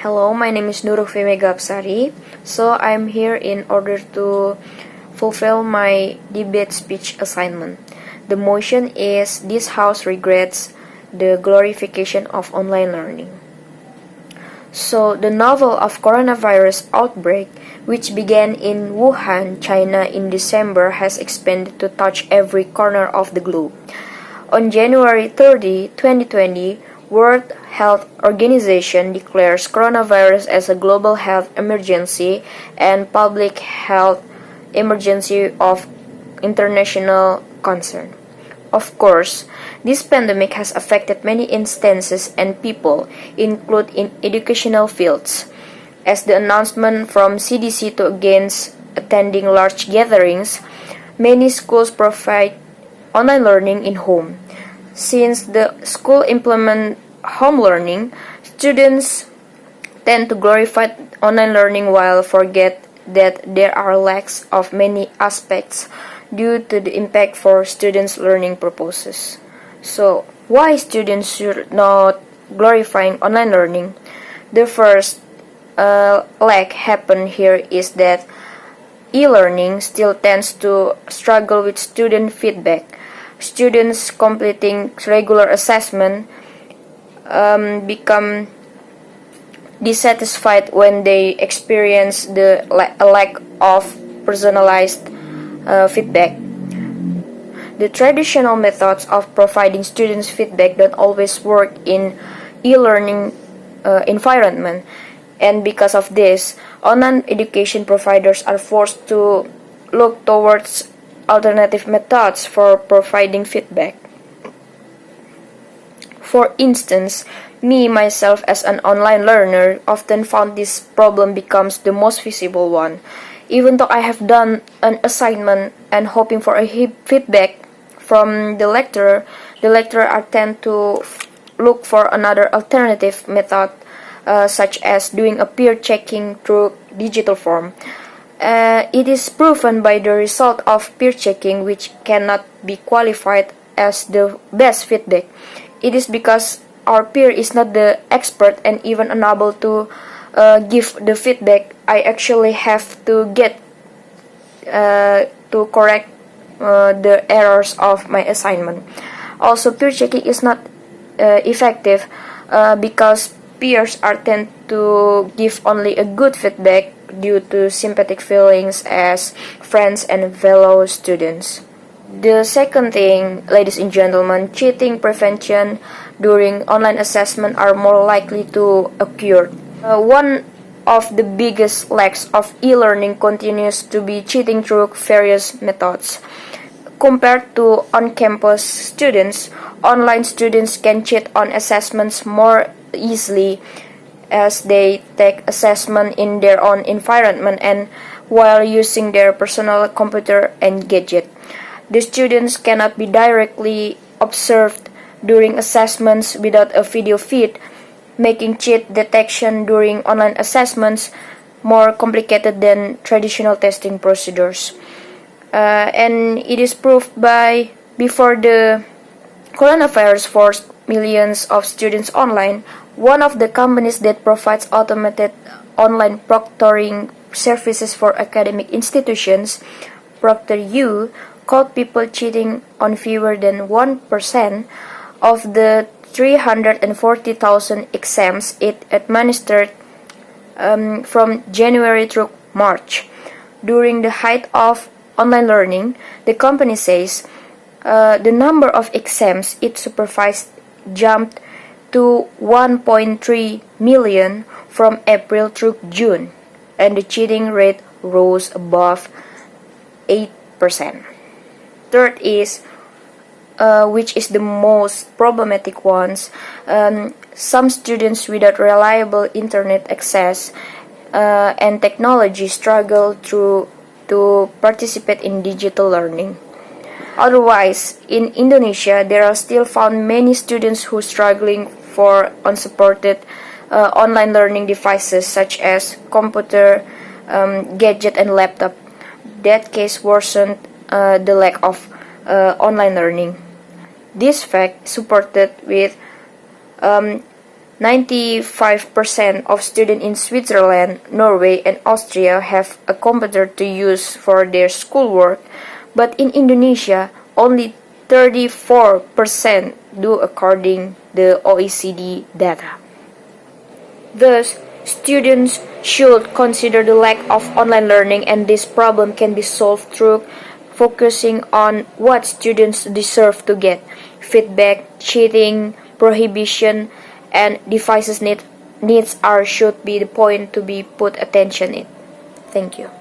Hello, my name is Nurufime Megapsari. So I'm here in order to fulfill my debate speech assignment. The motion is this house regrets the glorification of online learning. So the novel of coronavirus outbreak, which began in Wuhan, China in December, has expanded to touch every corner of the globe. On January 30, 2020, World Health Organization declares coronavirus as a global health emergency and public health emergency of international concern. Of course, this pandemic has affected many instances and people, including in educational fields, as the announcement from CDC to against attending large gatherings. Many schools provide online learning in home. Since the school implement home learning, students tend to glorify online learning while forget that there are lacks of many aspects due to the impact for students' learning purposes. So, why students should not glorifying online learning? The first lack happen here is that e-learning still tends to struggle with student feedback. Students completing regular assessment become dissatisfied when they experience the lack of personalized feedback. The traditional methods of providing students feedback don't always work in e-learning environment, and because of this, online education providers are forced to look towards alternative methods for providing feedback. For instance, myself as an online learner often found this problem becomes the most visible one. Even though I have done an assignment and hoping for a feedback from the lecturer are tend to look for another alternative method, such as doing a peer checking through digital form. It is proven by the result of peer checking, which cannot be qualified as the best feedback. It is because our peer is not the expert and even unable to give the feedback. I actually have to get to correct the errors of my assignment. Also, peer checking is not effective because peers are tend to give only a good feedback due to sympathetic feelings as friends and fellow students. The second thing, ladies and gentlemen, cheating prevention during online assessment are more likely to occur. One of the biggest lacks of e-learning continues to be cheating through various methods. Compared to on-campus students, online students can cheat on assessments more easily as they take assessment in their own environment and while using their personal computer and gadget. The students cannot be directly observed during assessments without a video feed, making cheat detection during online assessments more complicated than traditional testing procedures. And it is proved by before the coronavirus forced millions of students online, one of the companies that provides automated online proctoring services for academic institutions, ProctorU, caught people cheating on fewer than 1% of the 340,000 exams it administered from January through March. During the height of online learning, the company says the number of exams it supervised jumped to 1.3 million from April through June, and the cheating rate rose above 8%. Third is, which is the most problematic ones, some students without reliable internet access and technology struggle to participate in digital learning. Otherwise, in Indonesia, there are still found many students who struggling for unsupported online learning devices such as computer, gadget, and laptop. That case worsened the lack of online learning. This fact supported with 95% of students in Switzerland, Norway, and Austria have a computer to use for their schoolwork, but in Indonesia, only 34% do according to the OECD data. Thus, students should consider the lack of online learning, and this problem can be solved through focusing on what students deserve to get: feedback, cheating, prohibition, and devices needs should be the point to be put attention in. Thank you.